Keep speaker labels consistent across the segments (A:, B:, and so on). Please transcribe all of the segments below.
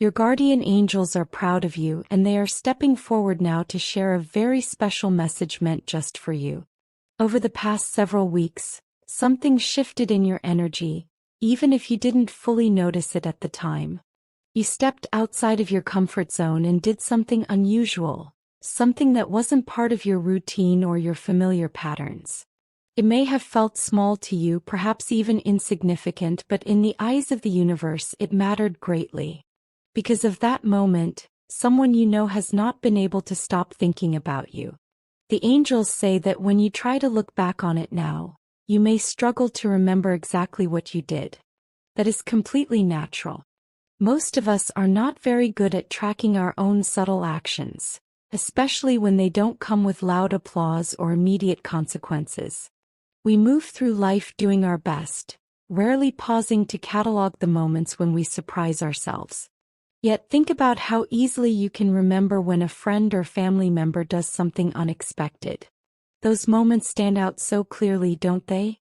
A: Your guardian angels are proud of you and they are stepping forward now to share a very special message meant just for you. Over the past several weeks, something shifted in your energy, even if you didn't fully notice it at the time. You stepped outside of your comfort zone and did something unusual, something that wasn't part of your routine or your familiar patterns. It may have felt small to you, perhaps even insignificant, but in the eyes of the universe it mattered greatly. Because of that moment, someone you know has not been able to stop thinking about you. The angels say that when you try to look back on it now, you may struggle to remember exactly what you did. That is completely natural. Most of us are not very good at tracking our own subtle actions, especially when they don't come with loud applause or immediate consequences. We move through life doing our best, rarely pausing to catalog the moments when we surprise ourselves. Yet think about how easily you can remember when a friend or family member does something unexpected. Those moments stand out so clearly, don't they?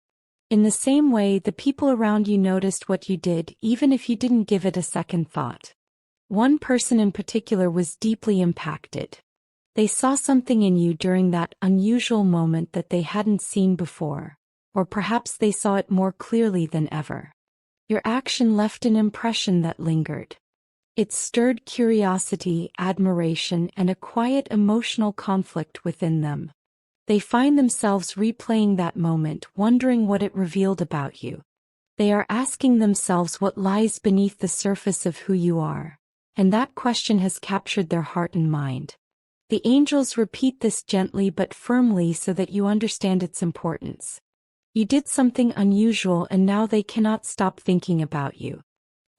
A: In the same way, the people around you noticed what you did even if you didn't give it a second thought. One person in particular was deeply impacted. They saw something in you during that unusual moment that they hadn't seen before, or perhaps they saw it more clearly than ever. Your action left an impression that lingered. It stirred curiosity, admiration, and a quiet emotional conflict within them. They find themselves replaying that moment, wondering what it revealed about you. They are asking themselves what lies beneath the surface of who you are, and that question has captured their heart and mind. The angels repeat this gently but firmly so that you understand its importance. You did something unusual and now they cannot stop thinking about you.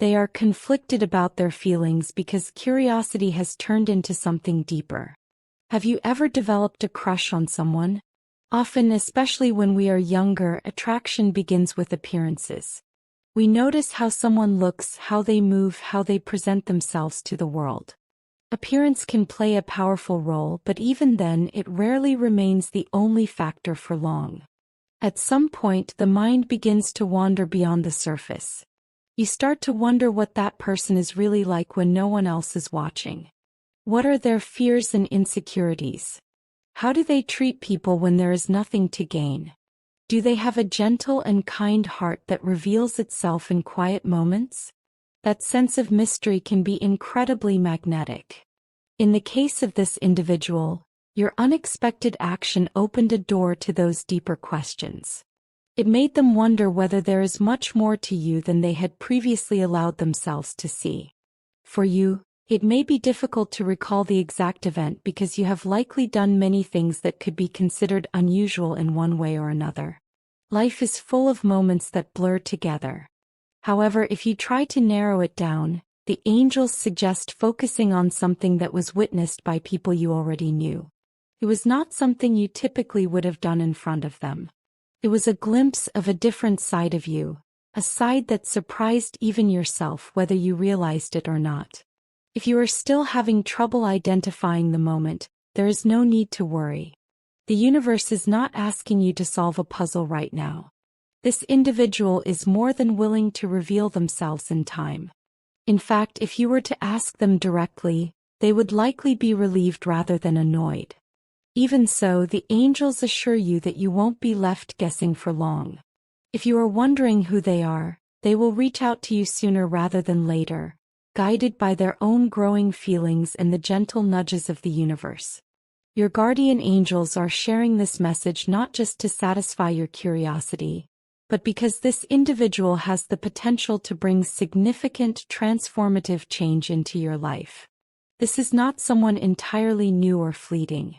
A: They are conflicted about their feelings because curiosity has turned into something deeper. Have you ever developed a crush on someone? Often, especially when we are younger, attraction begins with appearances. We notice how someone looks, how they move, how they present themselves to the world. Appearance can play a powerful role, but even then it rarely remains the only factor for long. At some point, the mind begins to wander beyond the surface. You start to wonder what that person is really like when no one else is watching. What are their fears and insecurities? How do they treat people when there is nothing to gain? Do they have a gentle and kind heart that reveals itself in quiet moments? That sense of mystery can be incredibly magnetic. In the case of this individual, your unexpected action opened a door to those deeper questions. It made them wonder whether there is much more to you than they had previously allowed themselves to see. For you, it may be difficult to recall the exact event because you have likely done many things that could be considered unusual in one way or another. Life is full of moments that blur together. However, if you try to narrow it down, the angels suggest focusing on something that was witnessed by people you already knew. It was not something you typically would have done in front of them. It was a glimpse of a different side of you, a side that surprised even yourself whether you realized it or not. If you are still having trouble identifying the moment, there is no need to worry. The universe is not asking you to solve a puzzle right now. This individual is more than willing to reveal themselves in time. In fact, if you were to ask them directly, they would likely be relieved rather than annoyed. Even so, the angels assure you that you won't be left guessing for long. If you are wondering who they are, they will reach out to you sooner rather than later, guided by their own growing feelings and the gentle nudges of the universe. Your guardian angels are sharing this message not just to satisfy your curiosity, but because this individual has the potential to bring significant transformative change into your life. This is not someone entirely new or fleeting.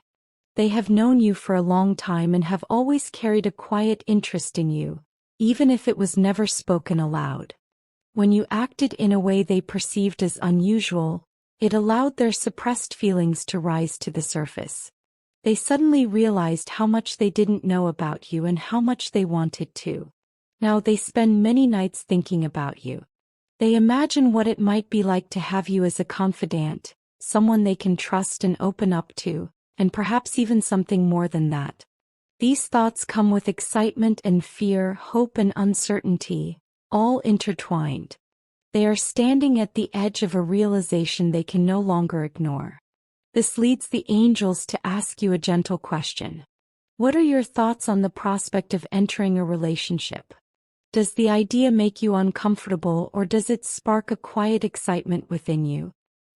A: They have known you for a long time and have always carried a quiet interest in you, even if it was never spoken aloud. When you acted in a way they perceived as unusual, it allowed their suppressed feelings to rise to the surface. They suddenly realized how much they didn't know about you and how much they wanted to. Now they spend many nights thinking about you. They imagine what it might be like to have you as a confidant, someone they can trust and open up to, and perhaps even something more than that. These thoughts come with excitement and fear, hope and uncertainty, all intertwined. They are standing at the edge of a realization they can no longer ignore. This leads the angels to ask you a gentle question. What are your thoughts on the prospect of entering a relationship? Does the idea make you uncomfortable, or does it spark a quiet excitement within you?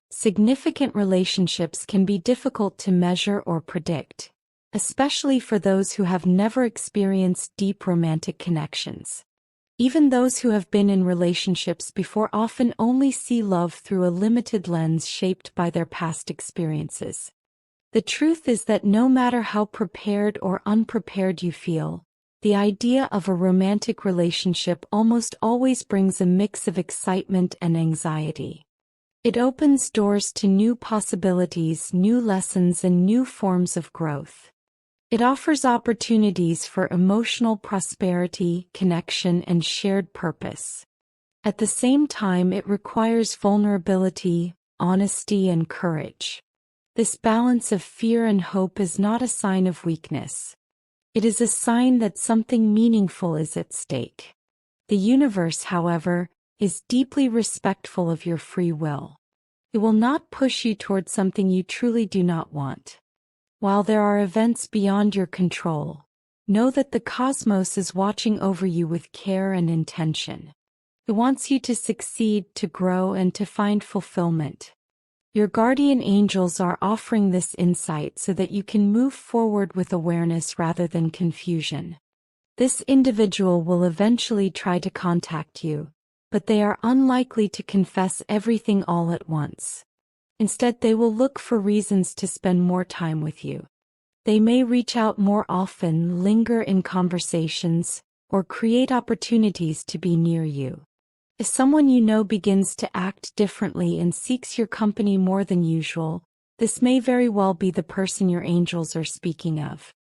A: Significant relationships can be difficult to measure or predict, especially for those who have never experienced deep romantic connections. Even those who have been in relationships before often only see love through a limited lens shaped by their past experiences. The truth is that no matter how prepared or unprepared you feel, the idea of a romantic relationship almost always brings a mix of excitement and anxiety. It opens doors to new possibilities, new lessons, and new forms of growth. It offers opportunities for emotional prosperity, connection, and shared purpose. At the same time, it requires vulnerability, honesty, and courage. This balance of fear and hope is not a sign of weakness. It is a sign that something meaningful is at stake. The universe, however, is deeply respectful of your free will. It will not push you toward something you truly do not want. While there are events beyond your control, know that the cosmos is watching over you with care and intention. It wants you to succeed, to grow, and to find fulfillment. Your guardian angels are offering this insight so that you can move forward with awareness rather than confusion. This individual will eventually try to contact you, but they are unlikely to confess everything all at once. Instead, they will look for reasons to spend more time with you. They may reach out more often, linger in conversations, or create opportunities to be near you. If someone you know begins to act differently and seeks your company more than usual, this may very well be the person your angels are speaking of.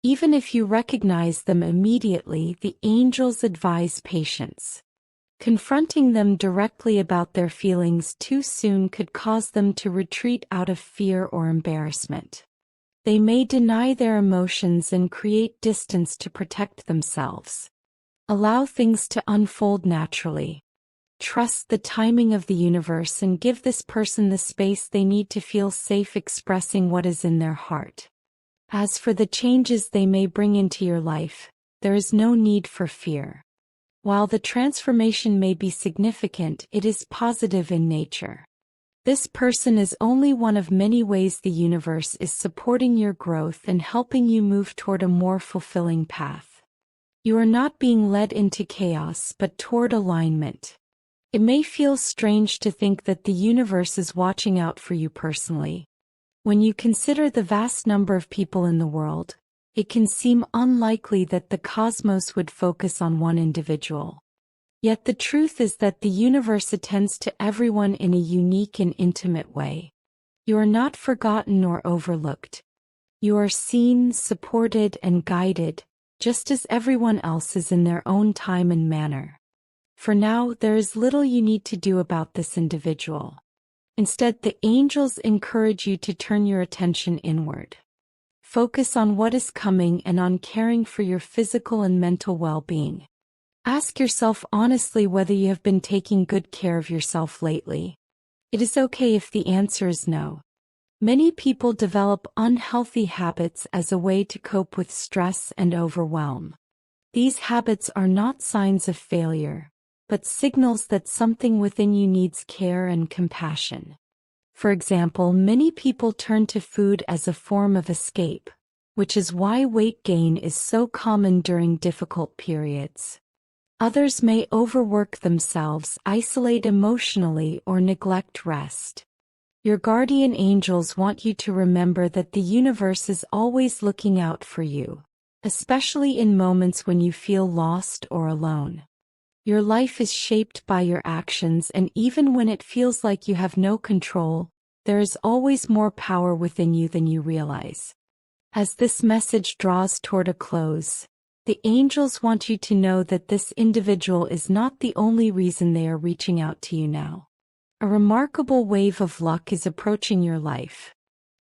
A: Even if you recognize them immediately, the angels advise patience. Confronting them directly about their feelings too soon could cause them to retreat out of fear or embarrassment. They may deny their emotions and create distance to protect themselves. Allow things to unfold naturally. Trust the timing of the universe and give this person the space they need to feel safe expressing what is in their heart. As for the changes they may bring into your life, there is no need for fear. While the transformation may be significant, it is positive in nature. This person is only one of many ways the universe is supporting your growth and helping you move toward a more fulfilling path. You are not being led into chaos but toward alignment. It may feel strange to think that the universe is watching out for you personally. When you consider the vast number of people in the world, it can seem unlikely that the cosmos would focus on one individual. Yet the truth is that the universe attends to everyone in a unique and intimate way. You are not forgotten or overlooked. You are seen, supported, and guided, just as everyone else is in their own time and manner. For now, there is little you need to do about this individual. Instead, the angels encourage you to turn your attention inward. Focus on what is coming and on caring for your physical and mental well-being. Ask yourself honestly whether you have been taking good care of yourself lately. It is okay if the answer is no. Many people develop unhealthy habits as a way to cope with stress and overwhelm. These habits are not signs of failure, but signals that something within you needs care and compassion. For example, many people turn to food as a form of escape, which is why weight gain is so common during difficult periods. Others may overwork themselves, isolate emotionally, or neglect rest. Your guardian angels want you to remember that the universe is always looking out for you, especially in moments when you feel lost or alone. Your life is shaped by your actions, and even when it feels like you have no control, there is always more power within you than you realize. As this message draws toward a close, the angels want you to know that this individual is not the only reason they are reaching out to you now. A remarkable wave of luck is approaching your life.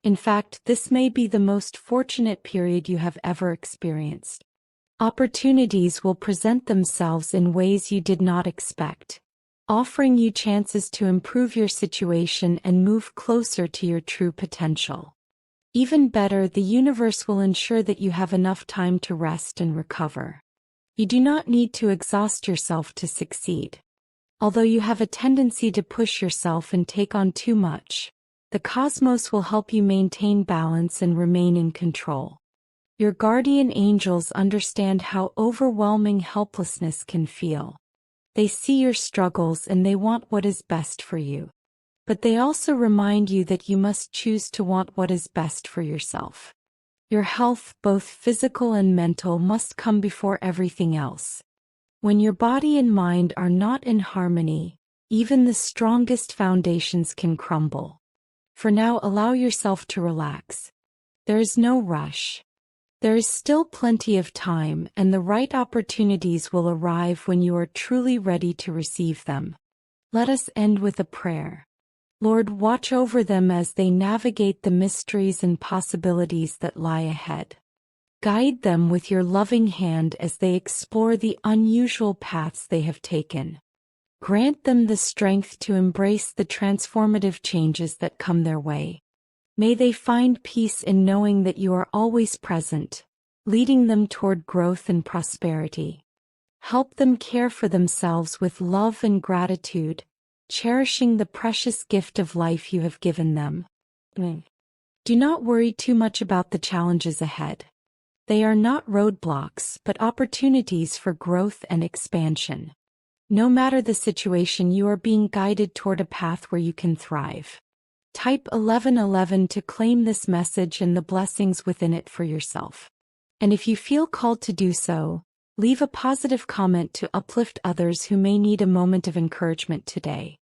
A: In fact, this may be the most fortunate period you have ever experienced. Opportunities will present themselves in ways you did not expect, offering you chances to improve your situation and move closer to your true potential. Even better, the universe will ensure that you have enough time to rest and recover. You do not need to exhaust yourself to succeed. Although you have a tendency to push yourself and take on too much, the cosmos will help you maintain balance and remain in control. Your guardian angels understand how overwhelming helplessness can feel. They see your struggles and they want what is best for you. But they also remind you that you must choose to want what is best for yourself. Your health, both physical and mental, must come before everything else. When your body and mind are not in harmony, even the strongest foundations can crumble. For now, allow yourself to relax. There is no rush. There is still plenty of time, and the right opportunities will arrive when you are truly ready to receive them. Let us end with a prayer. Lord, watch over them as they navigate the mysteries and possibilities that lie ahead. Guide them with your loving hand as they explore the unusual paths they have taken. Grant them the strength to embrace the transformative changes that come their way. May they find peace in knowing that you are always present, leading them toward growth and prosperity. Help them care for themselves with love and gratitude, cherishing the precious gift of life you have given them. Do not worry too much about the challenges ahead. They are not roadblocks, but opportunities for growth and expansion. No matter the situation, you are being guided toward a path where you can thrive. Type 1111 to claim this message and the blessings within it for yourself. And if you feel called to do so, leave a positive comment to uplift others who may need a moment of encouragement today.